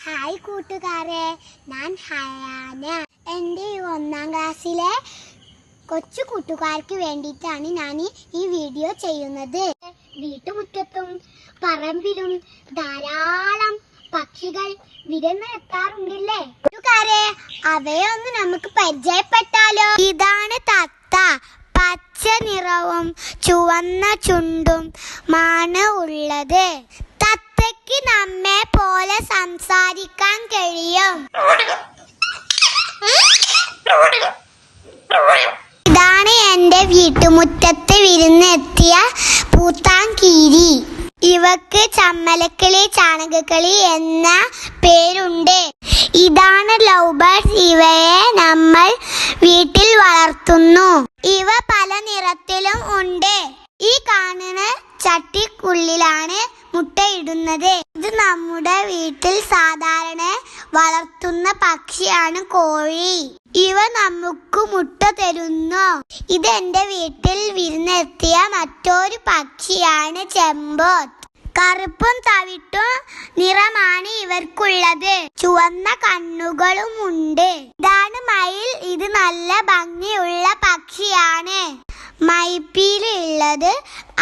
Hi കൂട്ടുകാരെ, ഞാൻ ഹയാന. എൻ്റെ ഈ 1ാം ക്ലാസ്സിലെ കൊച്ചു കൂട്ടുകാർക്ക് വേണ്ടിയിട്ടാണ് ഞാൻ ഈ വീഡിയോ ചെയ്യുന്നത്. വീട്ടുമുറ്റത്തും പറമ്പിലും ധാരാളം പക്ഷികൾ വിരുന്നെത്താറുണ്ടല്ലേ കൂട്ടുകാരെ? അവയൊന്ന് നമുക്ക് പരിചയപ്പെട്ടാലോ? ഇതാണ് തത്ത. പച്ച നിറവും ചുവന്ന ചുണ്ടും മാണ് ഉള്ളത്. തത്തയ്ക്ക് നമ്മെ പോലെ സംസാരിക്കാൻ കഴിയും. ഇതാണ് എൻ്റെ വീട്ടുമുറ്റത്ത് വിരുന്നെത്തിയ പൂത്താൻകീരി. ഇവക്ക് ചമ്മലക്കിളി, ചാണകക്കിളി എന്ന പേരുണ്ട്. ഇതാണ് ലവ് ബേർഡ്സ്. ഇവയെ നമ്മൾ വീട്ടിൽ വളർത്തുന്നു. ഇവ പല നിറത്തിലും ഉണ്ട്. ഈ കാണുന്ന ചട്ടിക്കുള്ളിലാണ് മുട്ടയിടുന്നത്. ഇത് നമ്മുടെ വീട്ടിൽ സാധാരണ വളർത്തുന്ന പക്ഷിയാണ് കോഴി. ഇവ നമുക്ക് മുട്ട തരുന്നു. ഇത് എൻ്റെ വീട്ടിൽ വിരുന്നെത്തിയ മറ്റൊരു പക്ഷിയാണ് ചെമ്പോത്ത്. കറുപ്പും തവിട്ടും നിറമാണ് ഇവർക്കുള്ളത്. ചുവന്ന കണ്ണുകളും ഉണ്ട്. ഇതാണ് മയിൽ. ഇത് നല്ല ഭംഗിയുള്ള പക്ഷിയാണ്. മയിൽപ്പീലിയുള്ളത്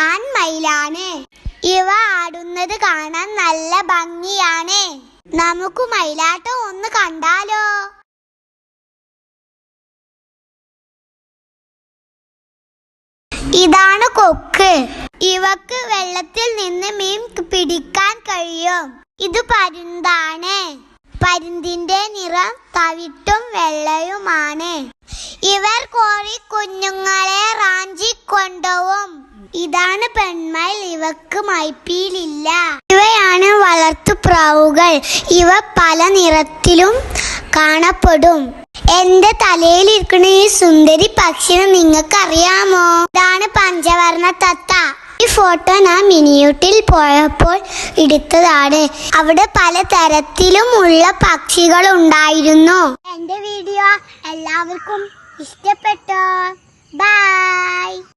ആൺമയിലാണ്. ഇവ ആടുന്നത് കാണാൻ നല്ല ഭംഗിയാണ്. നമുക്ക് മയിലാട്ടം ഒന്ന് കണ്ടാലോ? ഇതാണ് കൊക്ക്. ഇവക്ക് വെള്ളത്തിൽ നിന്ന് മീൻ പിടിക്കാൻ കഴിയും. ഇത് പരുന്താണ്. പരുന്തിന്റെ നിറം തവിട്ടും വെള്ളയുമാണ്. ഇവർ കോഴി കുഞ്ഞുങ്ങളെ റാഞ്ചിക്കൊണ്ടുപോകും. ഇതാണ് പെൺമയിൽ. ഇവക്ക് മയിൽപ്പീലില്ല. ഇവയാണ് വളർത്തുപ്രാവുകൾ. ഇവ പല നിറത്തിലും കാണപ്പെടും. എന്റെ തലയിലിരിക്കുന്ന ഈ സുന്ദരി പക്ഷിനെ നിങ്ങൾക്ക് അറിയാമോ? ഇതാണ് പഞ്ചവർണ്ണ തത്ത. ഈ ഫോട്ടോ ഞാൻ മിനിയൂട്ടിൽ പോയപ്പോൾ എടുത്തതാണ്. അവിടെ പല തരത്തിലും ഉള്ള പക്ഷികൾ ഉണ്ടായിരുന്നു. എന്റെ വീഡിയോ എല്ലാവർക്കും ഇഷ്ടപ്പെട്ടോ? ബൈ.